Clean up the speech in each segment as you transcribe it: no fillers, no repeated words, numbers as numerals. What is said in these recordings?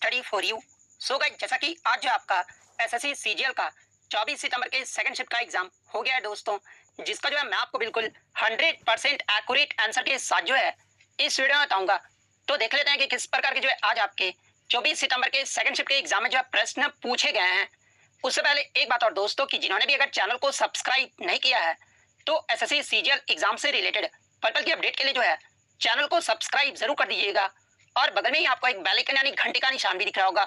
Study for you. So guys, जैसा कि आज जो आपका एसएससी सीजीएल का 24 सितंबर के सेकंड शिफ्ट का एग्जाम हो गया है दोस्तों, जिसका जो है मैं आपको बिल्कुल 100% एक्यूरेट आंसर के साथ जो है इस वीडियो में बताऊंगा। तो देख लेते हैं कि किस प्रकार के जो है आज आपके 24 सितंबर के सेकंड शिफ्ट के एग्जाम में जो है प्रश्न पूछे गए हैं। उससे पहले एक बात और दोस्तों, कि जिन्होंने भी अगर चैनल को सब्सक्राइब नहीं किया है तो एसएससी सीजीएल एग्जाम से रिलेटेड पर्पल की अपडेट के लिए जो है चैनल को सब्सक्राइब जरूर कर दीजिएगा। और बगल में ही आपको एक बेल आइकन यानी घंटी का निशान भी दिख रहा होगा,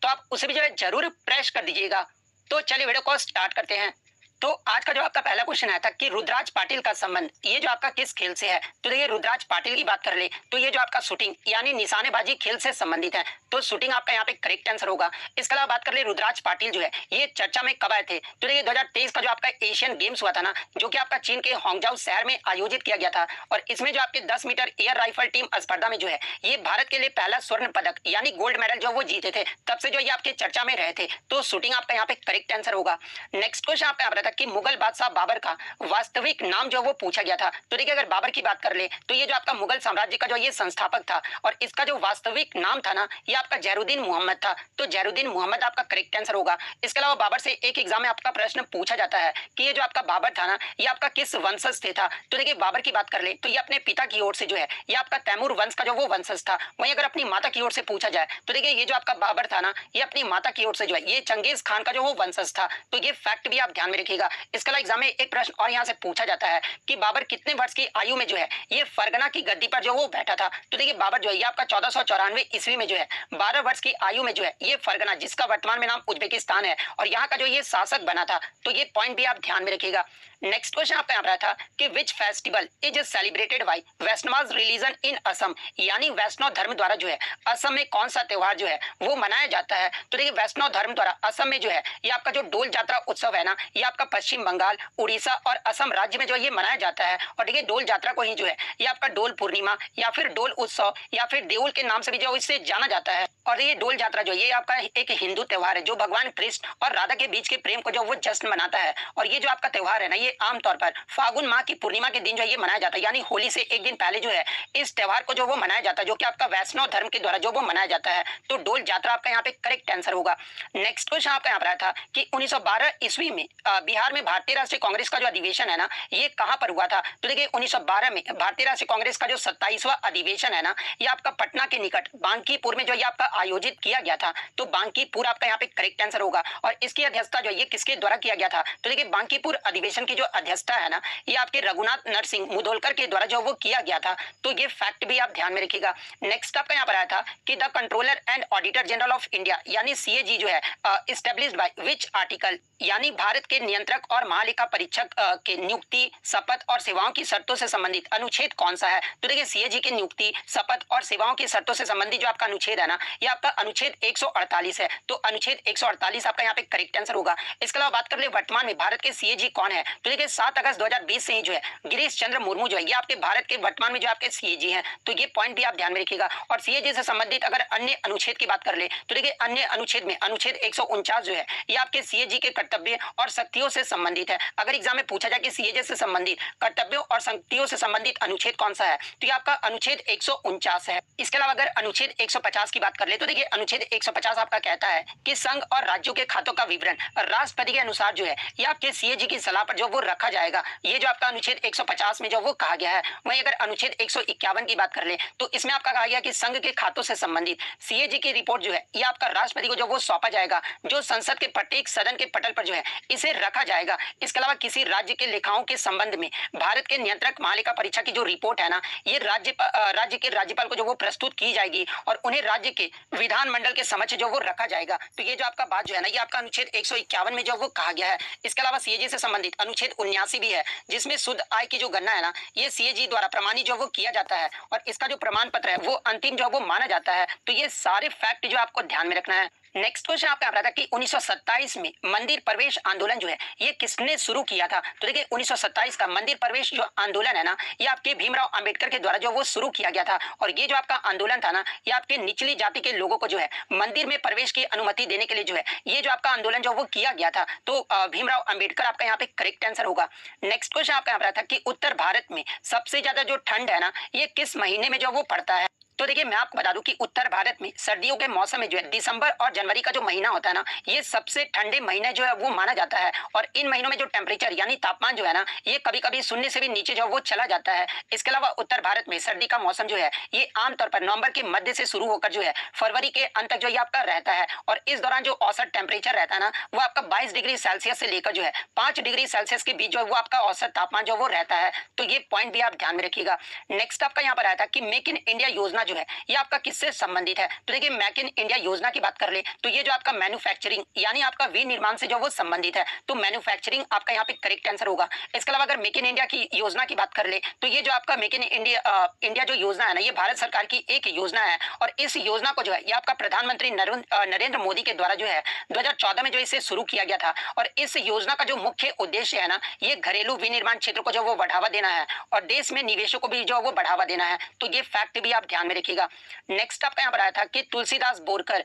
तो आप उसे भी जो है जरूर प्रेस कर दीजिएगा। तो चलिए वीडियो को स्टार्ट करते हैं। तो आज का जो आपका पहला क्वेश्चन आया था कि रुद्राज पाटिल का संबंध ये जो आपका किस खेल से है। तो देखिए, रुद्राज पाटिल की बात कर ले तो ये जो आपका शूटिंग यानी निशानेबाजी खेल से संबंधित है, तो शूटिंग आपका यहाँ पे करेक्ट आंसर होगा। इसके अलावा बात कर ले रुद्राज पाटिल जो है ये चर्चा में कब आए थे। तो देखिए 2023 का जो आपका एशियन गेम्स हुआ था ना, जो कि आपका चीन के होंगजाओ शहर में आयोजित किया गया था, और इसमें जो आपके 10 मीटर एयर राइफल टीम स्पर्धा में जो है ये भारत के लिए पहला स्वर्ण पदक यानी गोल्ड मेडल जो वो जीते थे, तब से जो ये आपके चर्चा में रहे थे। तो शूटिंग आपका यहाँ पे करेक्ट आंसर होगा। नेक्स्ट क्वेश्चन आपका यहाँ पर था कि मुगल बादशाह बाबर का वास्तविक नाम जो वो पूछा गया था। तो देखिए, अगर बाबर की बात कर ले तो ये जो आपका मुगल साम्राज्य का जो ये संस्थापक था, और इसका जो वास्तविक नाम था ना, ये आपका जैनुद्दीन मोहम्मद था। तो जैनुद्दीन मोहम्मद आपका करेक्ट आंसर होगा। इसके अलावा बाबर से एक एग्जाम में आपका प्रश्न पूछा जाता है कि ये जो आपका बाबर था ना, ये आपका किस वंशज से था। तो देखिए, बाबर की बात कर ले तो ये अपने पिता की ओर से जो है ये आपका तैमूर वंश का जो वो वंशज था। वहीं अगर अपनी माता की ओर से पूछा जाए तो देखिए, ये जो आपका बाबर था ना, ये अपनी माता की ओर से जो है ये चंगेज खान का जो वो वंशज था। तो ये फैक्ट भी आप ध्यान में रखिएगा। इसके अलावा एग्जाम में एक प्रश्न और यहाँ से पूछा जाता है कि बाबर कितने वर्ष की आयु में जो है ये फरगना की गद्दी पर जो वो बैठा था। तो देखिए, बाबर जो है ये आपका 1494 ईस्वी में जो है 12 वर्ष की आयु में जो है ये फरगना, जिसका वर्तमान में नाम उज्बेकिस्तान है, और यहाँ का जो ये शासक बना था। तो ये पॉइंट भी आप ध्यान में रखिएगा। नेक्स्ट क्वेश्चन आपका यहाँ रहा था कि which festival is celebrated by Vaishnav religion in Assam, यानी वैष्णव धर्म द्वारा जो है असम में कौन सा त्योहार जो है वो मनाया जाता है। तो देखिए, वैष्णव धर्म द्वारा असम में जो है ये आपका जो डोल यात्रा उत्सव है ना, ये आपका पश्चिम बंगाल, उड़ीसा और असम राज्य में जो ये मनाया जाता है। और देखिए, डोल यात्रा को ही जो है ये आपका डोल पूर्णिमा या फिर डोल उत्सव या फिर देउल के नाम से भी जो इससे जाना जाता है। और ये डोल यात्रा जो ये आपका एक हिंदू त्योहार है जो भगवान कृष्ण और राधा के बीच के प्रेम को जो वो जश्न मनाता है। और ये जो आपका त्योहार है ना, ये आमतौर पर फागुन माह की पूर्णिमा के दिन जो ये मनाया जाता है, यानी होली से एक दिन पहले जो है इस त्योहार को जो वो मनाया जाता है, जो कि आपका वैष्णव धर्म के द्वारा जो वो मनाया जाता है। तो डोल यात्रा आपका यहाँ पे करेक्ट आंसर होगा। नेक्स्ट क्वेश्चन आपका यहाँ पर आया था कि 1912 ईस्वी में बिहार में भारतीय राष्ट्रीय कांग्रेस का जो अधिवेशन है ना, ये कहां पर हुआ था। तो देखिए, 1912 में भारतीय राष्ट्रीय कांग्रेस का जो 27वां अधिवेशन है ना, ये आपका पटना के निकट बांकीपुर में जो ये आपका आयोजित किया गया था। तो बांकीपुर आपका यहाँ पे करेक्ट आंसर होगा। और इसकी अध्यक्षता जो ये किसके द्वारा किया गया था। तो देखिए, बांकीपुर अधिवेशन की जो अध्यक्षता है ना, ये आपके रघुनाथ नरसिंह मुधोलकर के द्वारा जो वो किया गया था। तो ये फैक्ट भी आप ध्यान में रखिएगा। नेक्स्ट आपका यहाँ पर आया था कि the controller and auditor general of India यानी सीएजी जो है इस्टेब्लिश्ड बाय विच आर्टिकल, यानी भारत के नियंत्रक और महालेखा परीक्षक के नियुक्ति, शपथ और सेवाओं की शर्तों से संबंधित अनुच्छेद कौन सा है। तो देखिए, सीएजी की नियुक्ति, शपथ और सेवाओं की शर्तों से संबंधित जो आपका अनुच्छेद है ना, ये आपका अनुच्छेद 148 है। तो अनुच्छेद 148 आपका यहाँ पे करेक्ट आंसर होगा। इसके अलावा बात कर ले वर्तमान में भारत के सीएजी कौन है। तो देखिए, 7 अगस्त 2020 से ही जो है गिरीश चंद्र मुर्मू जो है ये आपके भारत के वर्तमान में जो आपके सीएजी हैं। तो ये पॉइंट भी आप ध्यान में रखिएगा। और सीएजी से संबंधित अगर अन्य अनुच्छेद की बात कर ले तो देखिए, अन्य अनुच्छेद में अनुच्छेद 149 जो है ये आपके सीएजी के कर्तव्य और शक्तियों से संबंधित है। अगर एग्जाम में पूछा जाए कि सीएजी से संबंधित कर्तव्यों और शक्तियों से संबंधित अनुच्छेद कौन सा है, तो ये आपका अनुच्छेद 149 है। इसके अलावा अगर अनुच्छेद 150 की बात कर ले तो देखिए, अनुच्छेद 150 आपका कहता है कि संघ और राज्यों के खातों का विवरण राष्ट्रपति के अनुसार जो है ये आपके सीएजी की सलाह पर जो वो रखा जाएगा। ये जो आपका अनुच्छेद 150 में जो वो कहा गया है। वहीं अगर अनुच्छेद 151 की बात कर ले तो इसमें आपका कहा गया कि संघ के खातों से संबंधित सीएजी की रिपोर्ट जो है ये आपका राष्ट्रपति को जो वो सौंपा जाएगा, जो संसद के प्रत्येक सदन के पटल पर जो है इसे रखा जाएगा। इसके अलावा किसी राज्य के लेखाओं के संबंध में भारत के नियंत्रक महालेखा परीक्षा की जो रिपोर्ट है ना, ये राज्य के राज्यपाल को जो वो प्रस्तुत की जाएगी और उन्हें राज्य के विधानमंडल के समक्ष जो वो रखा जाएगा। तो ये जो आपका बात जो है ना, ये आपका अनुच्छेद 151 में जो वो कहा गया है। इसके अलावा सीएजी से संबंधित अनुच्छेद 79 भी है, जिसमें शुद्ध आय की जो गणना है ना, ये सीएजी द्वारा प्रमाणित जो वो किया जाता है, और इसका जो प्रमाण पत्र है वो अंतिम जो वो माना जाता है। तो ये सारे फैक्ट जो आपको ध्यान में रखना है। नेक्स्ट क्वेश्चन आपका आ रहा था कि 1927 में मंदिर प्रवेश आंदोलन जो है ये किसने शुरू किया था। तो देखिए, 1927 का मंदिर प्रवेश जो आंदोलन है ना, ये आपके भीमराव अंबेडकर के द्वारा जो वो शुरू किया गया था। और ये जो आपका आंदोलन था ना, ये आपके निचली जाति के लोगों को जो है मंदिर में प्रवेश की अनुमति देने के लिए जो है ये जो आपका आंदोलन जो वो किया गया था। तो भीमराव अंबेडकर आपका यहाँ पे करेक्ट आंसर होगा। नेक्स्ट क्वेश्चन आपका यहाँ था कि उत्तर भारत में सबसे ज्यादा जो ठंड है ना, ये किस महीने में जो वो पड़ता है। तो देखिए मैं आपको बता दूं कि उत्तर भारत में सर्दियों के मौसम में जो है दिसंबर और जनवरी का जो महीना होता है ना, ये सबसे ठंडे महीने जो है वो माना जाता है। और इन महीनों में जो टेम्परेचर यानी तापमान जो है ना, ये कभी कभी शून्य से भी नीचे जो है वो चला जाता है। इसके अलावा उत्तर भारत में सर्दी का मौसम जो है ये आमतौर पर नवंबर के मध्य से शुरू होकर जो है फरवरी के अंत तक जो ये आपका रहता है। और इस दौरान जो औसत टेम्परेचर रहता है ना, वो आपका 22 डिग्री सेल्सियस से लेकर जो है 5 डिग्री सेल्सियस के बीच जो है वो आपका औसत तापमान जो वो रहता है। तो ये पॉइंट भी आप ध्यान में रखिएगा। नेक्स्ट आपका यहाँ पर आया था कि मेक इन इंडिया योजना जो है ये आपका किससे संबंधित है। तो देखिए मेक इन इंडिया योजना की बात कर ले तो ये जो आपका मैन्युफैक्चरिंग यानी आपका विनिर्माण से जो वो संबंधित है, तो मैन्युफैक्चरिंग आपका यहाँ पे करेक्ट आंसर होगा। इसके अलावा अगर मेक इन इंडिया की योजना की बात कर ले तो ये जो आपका मेक इन इंडिया जो योजना है ना, ये भारत सरकार की एक योजना है। और इस योजना को जो है ये आपका प्रधानमंत्री नरेंद्र मोदी के द्वारा जो है 2014 में जो इसे शुरू किया गया था। और इस योजना का जो मुख्य उद्देश्य है ना, ये घरेलू विनिर्माण क्षेत्र को जो वो बढ़ावा देना है और देश में निवेशों को भी जो वो बढ़ावा देना है। तो ये फैक्ट भी आप ध्यान में रखिएगा। नेक्स्ट आपका यहाँ पर आया था कि तुलसीदास बोरकर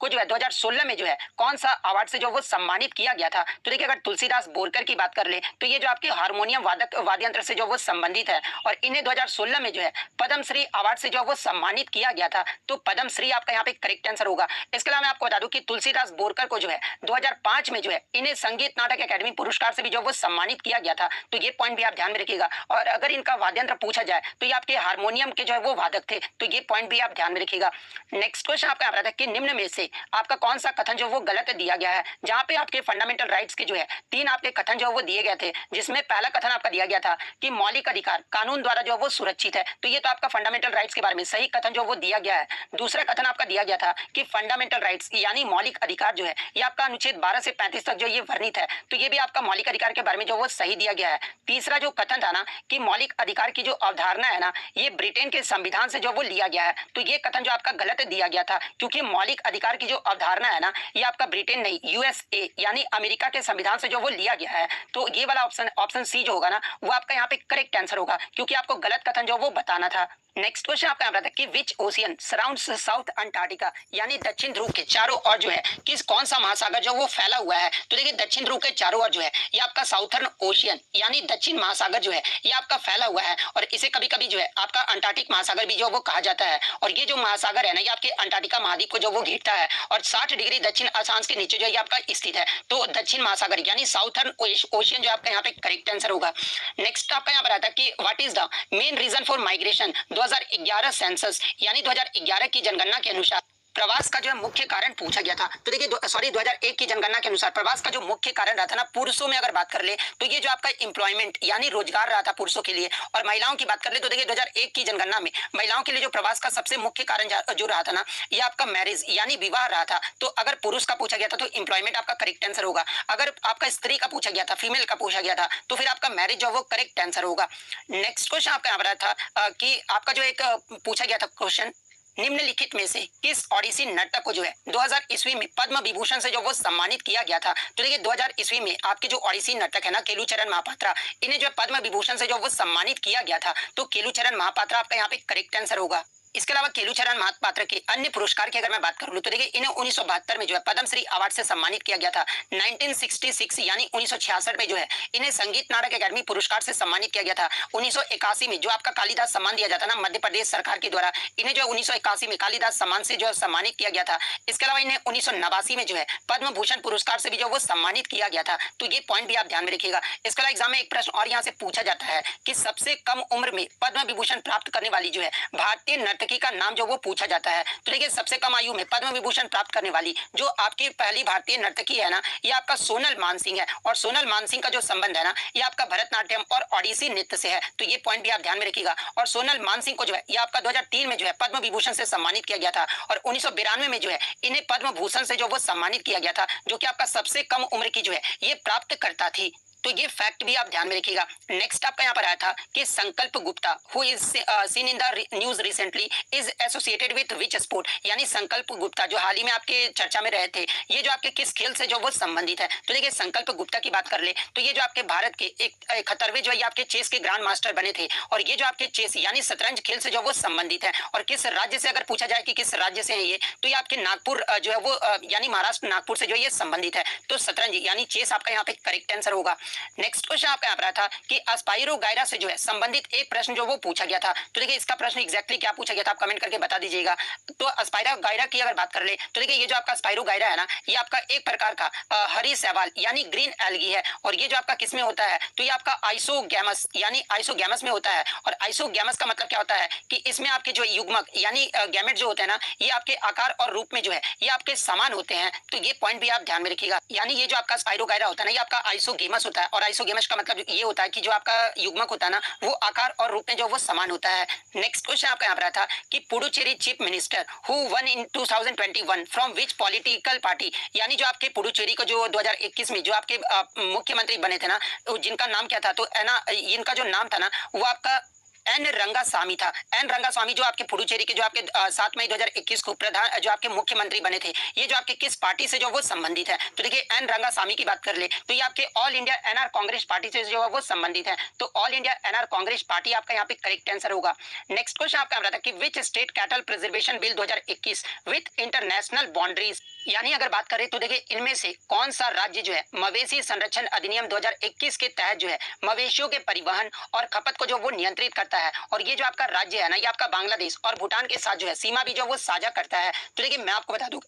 को जो है 2016 में जो है कौन सा अवार्ड से जो वो सम्मानित किया गया था। तो देखिए अगर तुलसीदास बोरकर की बात कर ले तो ये जो आपके हारमोनियम वाद्य यंत्र से जो वो संबंधित है और इन्हें 2016 में जो है पद्मश्री अवार्ड से जो वो सम्मानित किया गया था। तो पद्मश्री आपका यहाँ पे करेक्ट आंसर होगा। इसके अलावा मैं आपको बता दूं कि तुलसीदास बोरकर को जो है 2005 में जो है इन्हें संगीत नाटक अकादमी पुरस्कार से भी जो वो सम्मानित किया गया था। तो ये पॉइंट भी आप ध्यान में रखिएगा। और अगर इनका वाद्यंत्र पूछा जाए तो ये आपके हारमोनियम के जो है वो वादक थे। तो ये पॉइंट भी आप ध्यान में रखिएगा। नेक्स्ट क्वेश्चन आपका यहाँ पर था कि निम्न में से आपका कौन सा कथन जो वो गलत दिया गया है। जहां पे आपके फंडामेंटल राइट्स के जो है 3 आपके कथन जो वो दिए गए थे, जिसमें पहला कथन आपका दिया गया था कि मौलिक अधिकार कानून द्वारा जो वो सुरक्षित है। तो ये तो आपका फंडामेंटल राइट्स के बारे में सही कथन जो वो दिया गया है। दूसरा कथन आपका दिया गया था कि फंडामेंटल राइट्स यानी मौलिक अधिकार जो है ये आपका अनुच्छेद 12 से 35 तक जो ये वर्णित है। तो ये भी आपका मौलिक अधिकार के बारे में जो वो सही दिया गया है। तीसरा जो कथन था ना कि मौलिक अधिकार की जो अवधारणा है ना, ये ब्रिटेन के संविधान से जो वो लिया गया है। तो ये कथन जो आपका गलत दिया गया था, क्योंकि मौलिक अधिकार की जो अवधारणा है ना, ये आपका ब्रिटेन नहीं यूएसए यानी अमेरिका के संविधान से जो वो लिया गया है। तो ये वाला ऑप्शन सी जो होगा ना, वो आपका यहाँ पे करेक्ट आंसर होगा, क्योंकि आपको गलत कथन जो वो बताना था। नेक्स्ट क्वेश्चन आपका यहाँ पर कि विच ओशियन सराउंड्स साउथ अंटार्कटिका यानी दक्षिण ध्रुव के चारों ओर जो है किस कौन सा महासागर जो वो फैला हुआ है। तो देखिए दक्षिण ध्रुव के चारों ओर जो है ये आपका साउथर्न ओशियन यानी दक्षिण महासागर जो है ये आपका फैला हुआ है। और इसे कभी कभी जो है आपका अंटार्कटिक महासागर भी जो वो कहा जाता है। और ये जो महासागर है ना, ये आपके अंटार्कटिका महाद्वीप को जो वो घेरता है और 60 डिग्री दक्षिण अक्षांश के नीचे जो है आपका स्थित है। तो दक्षिण महासागर यानी साउथर्न ओशियन जो आपका यहाँ पे करेक्ट आंसर होगा। नेक्स्ट आपका यहाँ पर आता है कि what is the main reason for migration 2011 census यानी 2011 की जनगणना के अनुसार प्रवास का जो है मुख्य कारण पूछा गया था। तो देखिए 2001 की जनगणना के अनुसार प्रवास का जो मुख्य कारण रहा था ना, पुरुषों में अगर बात कर ले तो ये जो आपका एम्प्लॉयमेंट यानी रोजगार रहा था पुरुषों के लिए। और महिलाओं की बात कर ले तो देखिए 2001 की जनगणना में महिलाओं के लिए जो प्रवास का सबसे मुख्य कारण जो रहा था ना, ये आपका मैरिज यानी विवाह रहा था। तो अगर पुरुष का पूछा गया था तो एम्प्लॉयमेंट आपका करेक्ट आंसर होगा। अगर आपका स्त्री का पूछा गया था, फीमेल का पूछा गया था, तो फिर आपका मैरिज जो वो करेक्ट आंसर होगा। नेक्स्ट क्वेश्चन आपका यहाँ पर था कि आपका जो एक पूछा गया था क्वेश्चन, निम्नलिखित में से किस ओडिसी नर्तक को जो है 2000 ईस्वी में पद्म विभूषण से जो वो सम्मानित किया गया था। तो देखिए 2000 ईस्वी में आपके जो ओडिसी नर्तक है ना केलुचरण महापात्रा, इन्हें जो पद्म विभूषण से जो वो सम्मानित किया गया था। तो केलुचरण महापात्रा आपका यहाँ पे करेक्ट आंसर होगा। इसके अलावा केलुचरण महापात्र के अन्य पुरस्कार की अगर मैं बात करूं तो देखिए इन्हें 1972 में जो है पद्मश्री अवार्ड से सम्मानित किया गया था। 1966 यानी 1966 में जो है इन्हें संगीत नाटक अकादमी पुरस्कार से सम्मानित किया गया था। 1981 में जो आपका कालिदास सम्मान दिया जाता ना मध्य प्रदेश सरकार के द्वारा, इन्हें जो 1981 में कालिदास सम्मान से जो है सम्मानित किया गया था। इसके अलावा इन्हें 1989 में जो है पद्म भूषण पुरस्कार से भी जो वो सम्मानित किया गया था। तो ये पॉइंट भी आप ध्यान में रखिएगा। इसके अलावा एग्जाम में एक प्रश्न और यहाँ से पूछा जाता है कि सबसे कम उम्र में पद्म विभूषण प्राप्त करने वाली जो है भारतीय नर्तकी का नाम जो वो पूछा जाता है। तो देखिए सबसे कम आयु में पद्म विभूषण प्राप्त करने वाली जो आपकी पहली भारतीय नर्तकी है ना, ये आपका सोनल मानसिंह है। और सोनल मानसिंह का जो संबंध है ना, ये आपका भरतनाट्यम और ओडिसी नृत्य से है। तो ये पॉइंट भी आप ध्यान में रखिएगा। और सोनल मानसिंह को जो है ये आपका 2003 में जो है पद्म विभूषण से सम्मानित किया गया था। और 1992 में जो है इन्हें पद्म भूषण से जो वो सम्मानित किया गया था, जो कि आपका सबसे कम उम्र की जो है ये प्राप्त करता थी। तो ये फैक्ट भी आप ध्यान में रखिएगा। नेक्स्ट आपका यहाँ पर आया था कि संकल्प Gupta who is seen in the news recently is associated with which sport यानी संकल्प गुप्ता जो हाल ही में आपके चर्चा में रहे थे, ये जो आपके किस खेल से जो वो संबंधित है। तो देखिए संकल्प गुप्ता की बात कर ले तो ये जो आपके भारत के 71वें जो है आपके चेस के ग्रांड मास्टर बने थे। और ये जो आपके चेस यानी शतरंज खेल से जो वो संबंधित है। और किस राज्य से अगर पूछा जाए कि किस राज्य से है ये, तो ये आपके नागपुर जो है वो यानी महाराष्ट्र नागपुर से जो ये संबंधित है। तो शतरंज यानी चेस आपका यहाँ पे करेक्ट आंसर होगा। नेक्स्ट क्वेश्चन आपका यहाँ पर आया था कि अस्पाइरोगाइरा से जो है संबंधित एक प्रश्न जो वो पूछा गया था। तो देखिए इसका प्रश्न एग्जैक्टली क्या पूछा गया था आप कमेंट करके बता दीजिएगा। तो अस्पाइरोगाइरा की अगर बात कर ले तो देखिए ये जो आपका अस्पाइरोगाइरा है ना, ये आपका एक प्रकार का हरी शैवाल यानी ग्रीन एल्गी है। और ये जो आपका किस में होता है, तो ये आपका आइसोगैमस यानी आइसोगैमस में होता है। और आइसोगैमस का मतलब क्या होता है कि इसमें आपके जो युग्मक यानी गैमेट जो होते हैं ना, ये आपके आकार और रूप में जो है ये आपके समान होते हैं। तो ये पॉइंट भी आप ध्यान में रखिएगा। यानी ये जो आपका स्पाइरोगाइरा होता है ना, ये आपका आइसोगेमस होता है। और आइसोगेमस का मतलब ये होता है कि जो आपका युग्मक होता है ना, वो आकार और रूप में जो वो समान होता है। नेक्स्ट क्वेश्चन आपका यहाँ पर था कि Puducherry chief minister who one in 2021 from which political party, यानी जो आपके पुडुचेरी को जो 2021 में जो आपके मुख्यमंत्री बने थे ना, जिनका नाम क्या था, तो है ना इनका जो नाम था ना वो आपका एन रंगास्वामी था। एन रंगास्वामी जो आपके पुडुचेरी के जो आपके 7 मई 2021 को प्रधान जो आपके मुख्यमंत्री बने थे, ये जो आपके किस पार्टी से जो वो संबंधित है। तो देखिए एन रंगास्वामी की बात कर ले तो ये आपके ऑल इंडिया एनआर कांग्रेस पार्टी से जो है वो संबंधित है। तो ऑल इंडिया एनआर कांग्रेस पार्टी आपका यहाँ पे करेक्ट आंसर होगा। नेक्स्ट क्वेश्चन आपका रहा था कि which state cattle preservation bill 2021 with international boundaries, यानी अगर बात करें तो देखिए इनमें से कौन सा राज्य जो है मवेशी संरक्षण अधिनियम 2021 के तहत जो है मवेशियों के परिवहन और खपत को जो वो नियंत्रित करता है। और ये जो आपका राज्य है ना, ये आपका बांग्लादेश और भूटान के साथ जो है सीमा भी जो वो साझा करता है। तो देखिए मैं आपको बता दूं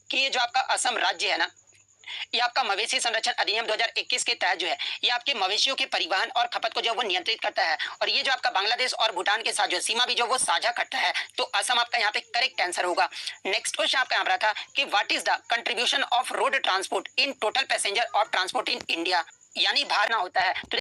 कि ये जो आपका असम राज्य है ना, ये आपका मवेशी संरक्षण अधिनियम 2021 के तहत जो है ये आपके मवेशियों के परिवहन और खपत को जो वो नियंत्रित करता है। और ये जो आपका बांग्लादेश और भूटान के साथ जो सीमा भी जो वो साझा करता है। तो असम आपका यहाँ पे करेक्ट आंसर होगा। नेक्स्ट क्वेश्चन आपका यहाँ पर था कि what is the contribution of road transport in total passenger और ट्रांसपोर्ट इन इंडिया, यानी भार ना होता है। तो